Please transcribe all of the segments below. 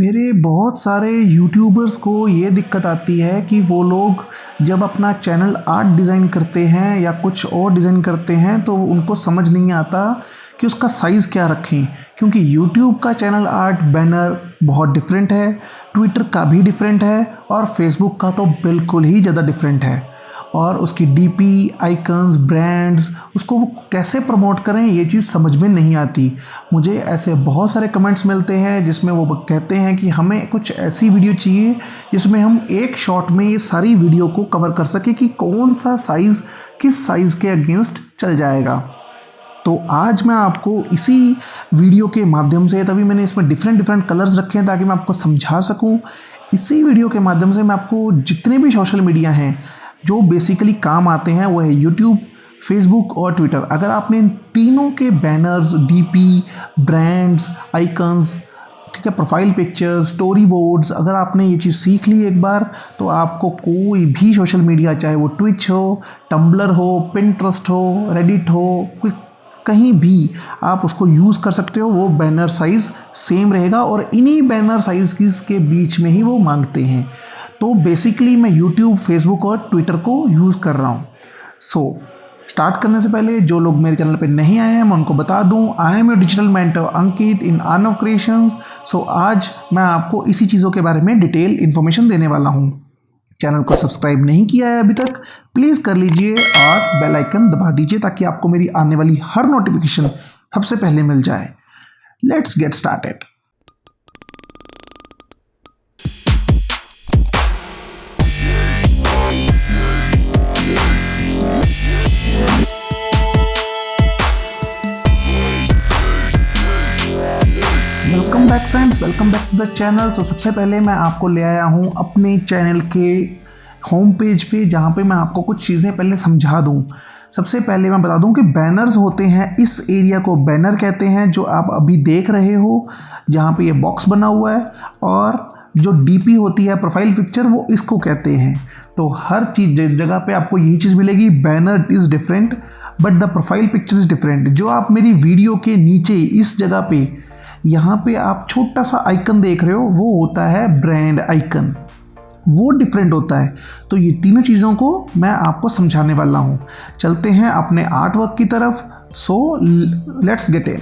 मेरे बहुत सारे यूट्यूबर्स को ये दिक्कत आती है कि वो लोग जब अपना चैनल आर्ट डिज़ाइन करते हैं या कुछ और डिज़ाइन करते हैं तो उनको समझ नहीं आता कि उसका साइज़ क्या रखें, क्योंकि यूट्यूब का चैनल आर्ट बैनर बहुत डिफरेंट है, ट्विटर का भी डिफरेंट है और फेसबुक का तो बिल्कुल ही ज़्यादा डिफरेंट है। और उसकी डीपी, आइकन्स, ब्रांड्स, उसको वो कैसे प्रमोट करें ये चीज़ समझ में नहीं आती। मुझे ऐसे बहुत सारे कमेंट्स मिलते हैं जिसमें वो कहते हैं कि हमें कुछ ऐसी वीडियो चाहिए जिसमें हम एक शॉट में ये सारी वीडियो को कवर कर सकें कि कौन सा साइज़ किस साइज़ के अगेंस्ट चल जाएगा। तो आज मैं आपको इसी वीडियो के माध्यम से, तभी मैंने इसमें डिफरेंट कलर्स रखे हैं ताकि मैं आपको समझा सकूं। इसी वीडियो के माध्यम से मैं आपको जितने भी सोशल मीडिया हैं जो बेसिकली काम आते हैं वो है यूट्यूब, फेसबुक और ट्विटर। अगर आपने इन तीनों के बैनर्स, डीपी, ब्रांड्स, आइकन्स, ठीक है, प्रोफाइल पिक्चर्स, स्टोरी बोर्ड्स, अगर आपने ये चीज़ सीख ली एक बार तो आपको कोई भी सोशल मीडिया, चाहे वो ट्विच हो, टम्बलर हो, पिंटरेस्ट हो, रेडिट हो, कुछ कहीं भी आप उसको यूज़ कर सकते हो। वो बैनर साइज़ सेम रहेगा और इन्हीं बैनर साइज़ के बीच में ही वो मांगते हैं। तो बेसिकली मैं यूट्यूब, फेसबुक और ट्विटर को यूज़ कर रहा हूँ। स्टार्ट करने से पहले जो लोग मेरे चैनल पे नहीं आए हैं मैं उनको बता दूँ, I am your digital mentor Ankit in Aanav Creations. आज मैं आपको इसी चीज़ों के बारे में डिटेल इन्फॉर्मेशन देने वाला हूँ। चैनल को सब्सक्राइब नहीं किया है अभी तक, प्लीज़ कर लीजिए और बेल आइकन दबा दीजिए ताकि आपको मेरी आने वाली हर नोटिफिकेशन सबसे पहले मिल जाए। Let's get started. Welcome back friends, welcome back to the channel. तो सबसे पहले मैं आपको ले आया हूँ अपने चैनल के होम पेज पे, जहाँ पे मैं आपको कुछ चीज़ें पहले समझा दूँ। सबसे पहले मैं बता दूँ कि बैनर्स होते हैं, इस एरिया को बैनर कहते हैं जो आप अभी देख रहे हो, जहाँ पे ये बॉक्स बना हुआ है। और जो डीपी होती है, प्रोफाइल पिक्चर, वो इसको कहते हैं। तो हर चीज़ जगह पे आपको यही चीज़ मिलेगी, banner is different but the profile picture is different. जो आप मेरी वीडियो के नीचे इस जगह पे, यहाँ पे आप छोटा सा आइकन देख रहे हो, वो होता है ब्रांड आइकन, वो डिफरेंट होता है। तो ये तीनों चीज़ों को मैं आपको समझाने वाला हूँ। चलते हैं अपने आर्ट वर्क की तरफ। Let's get in.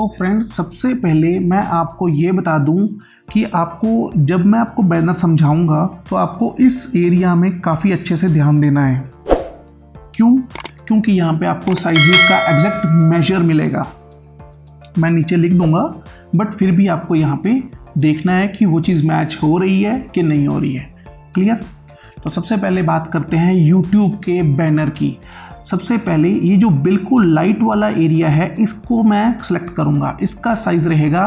फ्रेंड्स, सबसे पहले मैं आपको ये बता दूँ कि आपको जब मैं आपको बैनर समझाऊँगा तो आपको इस एरिया में काफ़ी अच्छे से ध्यान देना है। क्योंकि यहाँ पे आपको साइजेस का एग्जैक्ट मेजर मिलेगा। मैं नीचे लिख दूंगा बट फिर भी आपको यहाँ पे देखना है कि वो चीज़ मैच हो रही है कि नहीं हो रही है। क्लियर? तो सबसे पहले बात करते हैं YouTube के बैनर की। सबसे पहले ये जो बिल्कुल लाइट वाला एरिया है, इसको मैं सेलेक्ट करूँगा। इसका साइज़ रहेगा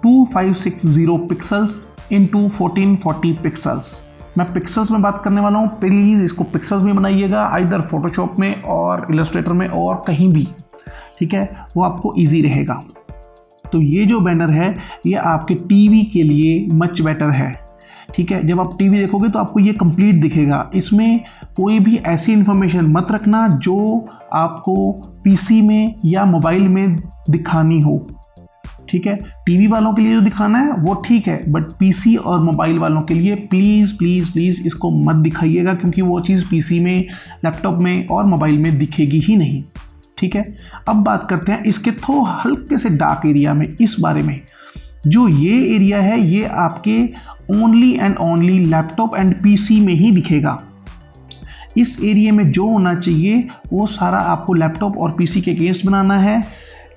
2560 पिक्सल्स इंटू 1440 पिक्सल्स। मैं पिक्सल्स में बात करने वाला हूँ, प्लीज़ इसको पिक्सल्स में बनाइएगा, आइदर फोटोशॉप में और इलस्ट्रेटर में और कहीं भी, ठीक है, वो आपको ईजी रहेगा। तो ये जो बैनर है ये आपके टीवी के लिए मच बेटर है, ठीक है। जब आप टीवी देखोगे तो आपको ये कंप्लीट दिखेगा। इसमें कोई भी ऐसी इन्फॉर्मेशन मत रखना जो आपको पीसी में या मोबाइल में दिखानी हो, ठीक है। टीवी वालों के लिए जो दिखाना है वो ठीक है, बट पीसी और मोबाइल वालों के लिए प्लीज़ प्लीज़ प्लीज़ इसको मत दिखाइएगा, क्योंकि वो चीज़ पीसी में, लैपटॉप में और मोबाइल में दिखेगी ही नहीं, ठीक है। अब बात करते हैं इसके हल्के से डार्क एरिया में, इस बारे में। जो ये एरिया है ये आपके only and only laptop and PC में ही दिखेगा। इस एरिया में जो होना चाहिए वो सारा आपको लैपटॉप और पीसी के अगेंस्ट बनाना है,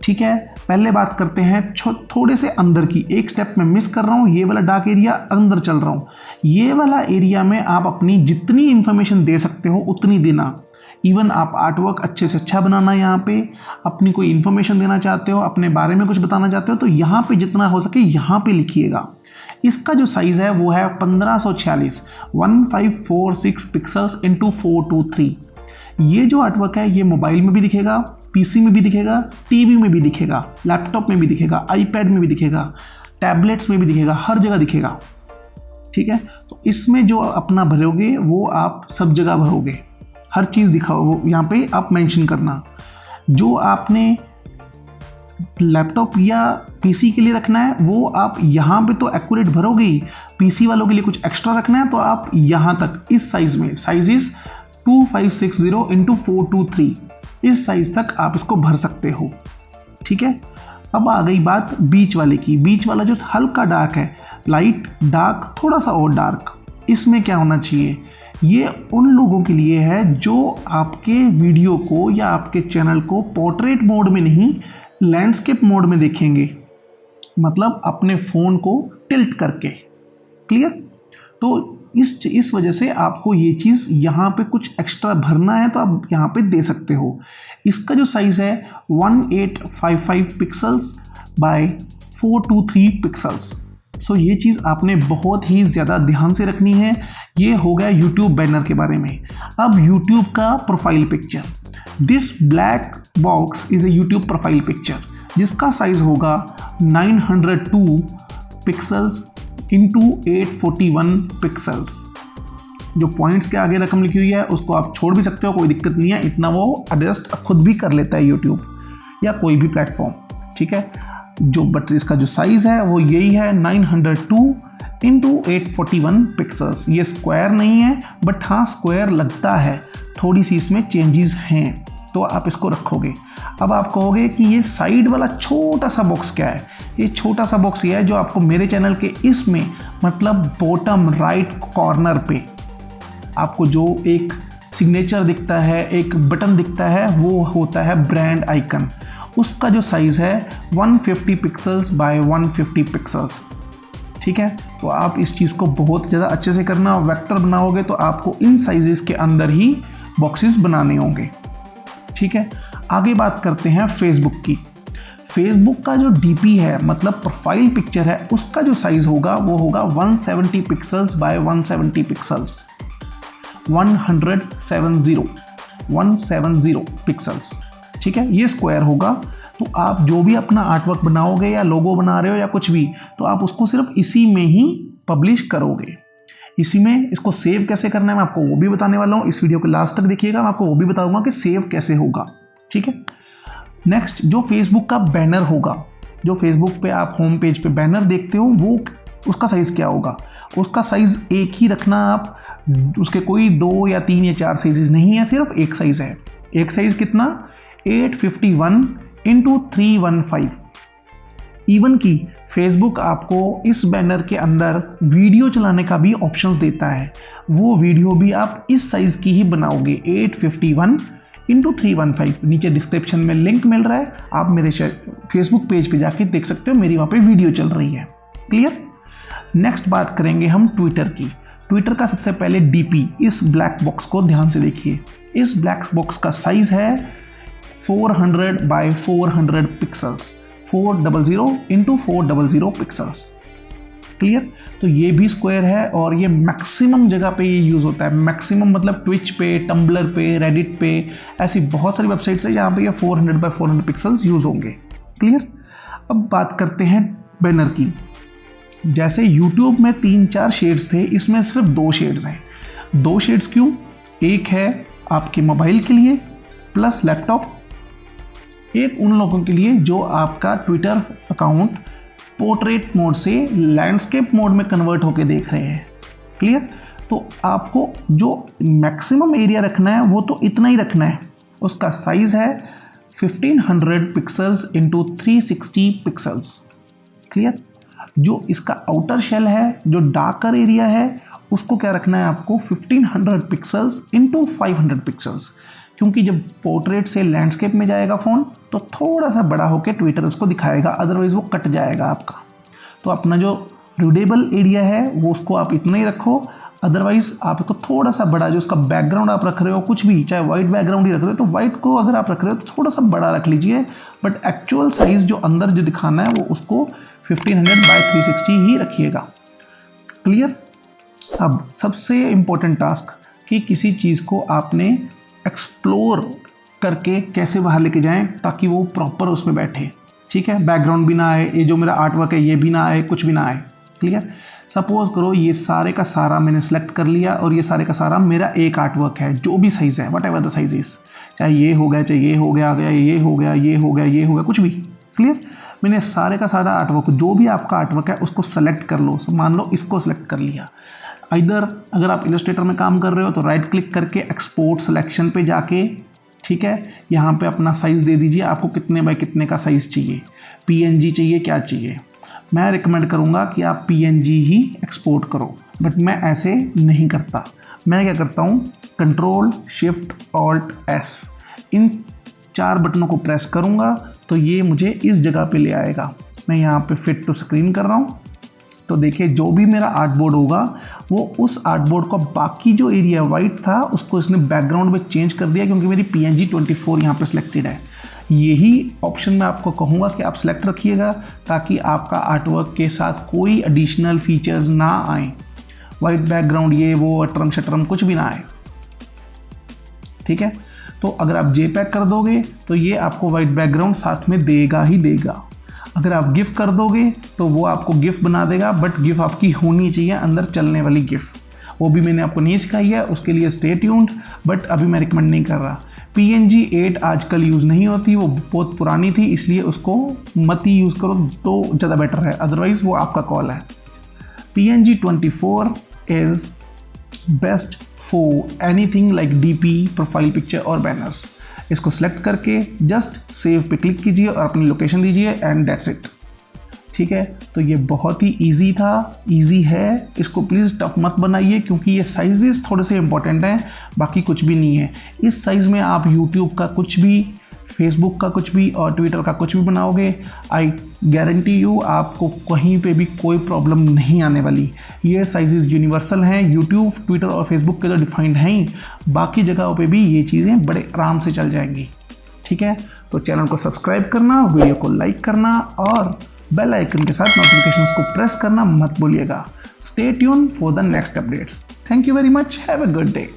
ठीक है। पहले बात करते हैं थोड़े से अंदर की, एक स्टेप में मिस कर रहा हूँ, ये वाला डार्क एरिया अंदर चल रहा हूँ। ये वाला एरिया में आप अपनी जितनी इंफॉर्मेशन दे सकते हो उतनी देना। इवन आप आर्टवर्क अच्छे से अच्छा बनाना, यहाँ पे अपनी कोई इन्फॉर्मेशन देना चाहते हो, अपने बारे में कुछ बताना चाहते हो, तो यहाँ पे जितना हो सके यहाँ पे लिखिएगा। इसका जो साइज़ है वो है 1546 1546 पिक्सल्स इंटू 423। ये जो आर्टवर्क है ये मोबाइल में भी दिखेगा, पीसी में भी दिखेगा, टीवी में भी दिखेगा, लैपटॉप में भी दिखेगा, आईपैड में भी दिखेगा, टैबलेट्स में भी दिखेगा, हर जगह दिखेगा, ठीक है। तो इसमें जो अपना भरोगे वो आप सब जगह भरोगे, हर चीज़ दिखाओ, यहाँ पे आप मेंशन करना। जो आपने लैपटॉप या पीसी के लिए रखना है वो आप यहाँ पे तो एक्यूरेट भरोगे ही, पीसी वालों के लिए कुछ एक्स्ट्रा रखना है तो आप यहाँ तक इस साइज़ में, साइज इज़ 2560x423, इस साइज़ तक आप इसको भर सकते हो। ठीक है, अब आ गई बात बीच वाले की। बीच वाला जो हल्का डार्क है, लाइट डार्क थोड़ा सा और डार्क, इसमें क्या होना चाहिए, ये उन लोगों के लिए है जो आपके वीडियो को या आपके चैनल को पोर्ट्रेट मोड में नहीं लैंडस्केप मोड में देखेंगे, मतलब अपने फ़ोन को टिल्ट करके। क्लियर? तो इस वजह से आपको ये चीज़ यहाँ पे कुछ एक्स्ट्रा भरना है तो आप यहाँ पे दे सकते हो। इसका जो साइज़ है 1855 पिक्सल्स बाय 423 पिक्सल्स। सो ये चीज़ आपने बहुत ही ज़्यादा ध्यान से रखनी है। ये हो गया YouTube बैनर के बारे में। अब YouTube का profile picture, this black box is a YouTube profile picture जिसका साइज़ होगा 902 पिक्सल्स इंटू 841 पिक्सल्स। जो पॉइंट्स के आगे रकम लिखी हुई है उसको आप छोड़ भी सकते हो, कोई दिक्कत नहीं है, इतना वो एडजस्ट खुद भी कर लेता है YouTube या कोई भी प्लेटफॉर्म। ठीक है, जो बट इसका जो साइज़ है वो यही है 902 इंटू 841 पिक्सल्स। ये स्क्वायर नहीं है बट हाँ स्क्वायर लगता है, थोड़ी सी इसमें चेंजेस हैं तो आप इसको रखोगे। अब आप कहोगे कि ये साइड वाला छोटा सा बॉक्स क्या है, ये छोटा सा बॉक्स ये है जो आपको मेरे चैनल के इसमें मतलब बॉटम राइट कॉर्नर पे आपको जो एक सिग्नेचर दिखता है, एक बटन दिखता है, वो होता है ब्रांड आइकन। उसका जो साइज़ है 150 पिक्सल्स बाय 150 पिक्सल्स। ठीक है, तो आप इस चीज़ को बहुत ज़्यादा अच्छे से करना। वेक्टर बनाओगे तो आपको इन साइजेस के अंदर ही बॉक्सेस बनाने होंगे। ठीक है, आगे बात करते हैं फेसबुक की। फेसबुक का जो डीपी है मतलब प्रोफाइल पिक्चर है, उसका जो साइज़ होगा वो होगा 170 पिक्सल्स बाय 170 पिक्सल्स, 170 पिक्सल्स। ठीक है, ये स्क्वायर होगा। तो आप जो भी अपना आर्टवर्क बनाओगे या लोगो बना रहे हो या कुछ भी, तो आप उसको सिर्फ इसी में ही पब्लिश करोगे। इसी में इसको सेव कैसे करना है मैं आपको वो भी बताने वाला हूँ। इस वीडियो के लास्ट तक देखिएगा, मैं आपको वो भी बताऊंगा कि सेव कैसे होगा। ठीक है, नेक्स्ट जो फेसबुक का बैनर होगा, जो फेसबुक पे आप होम पेज पे बैनर देखते हो, वो उसका साइज़ क्या होगा। उसका साइज़ एक ही रखना आप, उसके कोई 2 या 3 या 4 साइजेस नहीं है, सिर्फ एक साइज़ है। एक साइज़ कितना, 851 इंटू 315। इवन की फेसबुक आपको इस बैनर के अंदर वीडियो चलाने का भी ऑप्शंस देता है, वो वीडियो भी आप इस साइज़ की ही बनाओगे, 851 इंटू 315। नीचे डिस्क्रिप्शन में लिंक मिल रहा है, आप मेरे फेसबुक पेज पे जाके देख सकते हो, मेरी वहाँ पे वीडियो चल रही है। क्लियर? नेक्स्ट बात करेंगे हम ट्विटर की। ट्विटर का सबसे पहले डीपी, इस ब्लैक बॉक्स को ध्यान से देखिए। इस ब्लैक बॉक्स का साइज़ है 400 by 400 pixels, 400 into 400 pixels. Clear? तो ये भी स्क्वायर है और ये मैक्सिमम जगह पे ये यूज़ होता है। मैक्सिमम मतलब ट्विच पे, टम्बलर पे, रेडिट पे, ऐसी बहुत सारी वेबसाइट्स है जहाँ पे ये 400 बाय 400 पिक्सल्स यूज़ होंगे। क्लियर? अब बात करते हैं बैनर की। जैसे YouTube में 3-4 शेड्स थे, इसमें सिर्फ 2 शेड्स हैं। 2 शेड्स क्यों? एक है आपके मोबाइल के लिए प्लस लैपटॉप, एक उन लोगों के लिए जो आपका ट्विटर अकाउंट पोर्ट्रेट मोड से लैंडस्केप मोड में कन्वर्ट होकर देख रहे हैं। क्लियर? तो आपको जो मैक्सिमम एरिया रखना है वो तो इतना ही रखना है। उसका साइज़ है 1500 पिक्सल्स इंटू 360 पिक्सल्स। क्लियर? जो इसका आउटर शेल है, जो डार्कर एरिया है, उसको क्या रखना है आपको 1500 पिक्सल्स इंटू 500 पिक्सल्स, क्योंकि जब पोर्ट्रेट से लैंडस्केप में जाएगा फ़ोन तो थोड़ा सा बड़ा होकर ट्विटर उसको दिखाएगा, अदरवाइज़ वो कट जाएगा आपका। तो अपना जो रीडेबल एरिया है वो उसको आप इतना ही रखो, अदरवाइज़ आपको थोड़ा सा बड़ा, जो उसका बैकग्राउंड आप रख रहे हो कुछ भी, चाहे वाइट बैकग्राउंड ही रख रहे हो तो वाइट को अगर आप रख रहे हो तो थोड़ा सा बड़ा रख लीजिए, बट एक्चुअल साइज़ जो अंदर जो दिखाना है वो उसको 1500 बाय 360 ही रखिएगा। क्लियर? अब सबसे इम्पोर्टेंट टास्क कि किसी चीज़ को आपने एक्सप्लोर करके कैसे बाहर लेके जाएं ताकि वो प्रॉपर उसमें बैठे। ठीक है, बैकग्राउंड भी ना आए, ये जो मेरा आर्ट वर्क है ये भी ना आए, कुछ भी ना आए। क्लियर? सपोज करो ये सारे का सारा मैंने सेलेक्ट कर लिया और ये सारे का सारा मेरा एक आर्ट वर्क है, जो भी साइज़ है, what ever the size is, चाहे ये हो गया, चाहे ये हो गया, ये हो गया, ये हो गया, ये हो गया, कुछ भी। क्लियर। मैंने सारे का सारा आर्टवर्क, जो भी आपका आर्टवर्क है उसको सेलेक्ट कर लो। मान लो इसको सेलेक्ट कर लिया। इधर अगर आप इलस्ट्रेटर में काम कर रहे हो तो राइट क्लिक करके एक्सपोर्ट सिलेक्शन पे जाके, ठीक है, यहाँ पे अपना साइज़ दे दीजिए। आपको कितने बाय कितने का साइज़ चाहिए, पीएनजी चाहिए, क्या चाहिए। मैं रिकमेंड करूँगा कि आप पीएनजी ही एक्सपोर्ट करो, बट मैं ऐसे नहीं करता। मैं क्या करता हूँ, कंट्रोल शिफ्ट ऑल्ट एस, इन 4 बटनों को प्रेस करूँगा तो ये मुझे इस जगह पे ले आएगा। मैं यहाँ पे फिट टू स्क्रीन कर रहा हूँ तो देखिए जो भी मेरा आर्टबोर्ड होगा वो उस आर्टबोर्ड का बाकी जो एरिया वाइट था उसको इसने बैकग्राउंड में चेंज कर दिया, क्योंकि मेरी PNG 24 यहाँ पे सिलेक्टेड है। यही ऑप्शन मैं आपको कहूँगा कि आप सेलेक्ट रखिएगा ताकि आपका आर्टवर्क के साथ कोई एडिशनल फीचर्स ना आए। वाइट बैकग्राउंड ये वो अटरम शटरम कुछ भी ना आए, ठीक है। तो अगर आप JPEG कर दोगे तो ये आपको वाइट बैकग्राउंड साथ में देगा ही देगा। अगर आप गिफ कर दोगे तो वो आपको गिफ बना देगा, बट गिफ आपकी होनी चाहिए अंदर चलने वाली गिफ। वो भी मैंने आपको नहीं सिखाई है, उसके लिए स्टे ट्यून्ड, बट अभी मैं रिकमेंड नहीं कर रहा। PNG 8 आजकल यूज़ नहीं होती, वो बहुत पुरानी थी, इसलिए उसको मत ही यूज़ करो तो ज़्यादा बेटर है, अदरवाइज़ वो आपका कॉल है। PNG 24 is best for anything like DP, profile picture और बैनर्स। इसको सेलेक्ट करके जस्ट सेव पे क्लिक कीजिए और अपनी लोकेशन दीजिए एंड दैट्स इट, ठीक है। तो ये बहुत ही इजी था, इजी है, इसको प्लीज़ टफ मत बनाइए क्योंकि ये साइजेस थोड़े से इंपॉर्टेंट हैं, बाकी कुछ भी नहीं है। इस साइज़ में आप YouTube का कुछ भी, फेसबुक का कुछ भी और ट्विटर का कुछ भी बनाओगे, आई गारंटी यू आपको कहीं पे भी कोई प्रॉब्लम नहीं आने वाली। ये साइजेस यूनिवर्सल हैं, यूट्यूब, ट्विटर और फेसबुक के तो डिफाइंड हैं ही, बाकी जगहों पे भी ये चीज़ें बड़े आराम से चल जाएंगी, ठीक है। तो चैनल को सब्सक्राइब करना, वीडियो को लाइक करना और बेल आइकन के साथ नोटिफिकेशंस को प्रेस करना मत भूलिएगा। Stay tune for the next updates. Thank you very much, have a good day.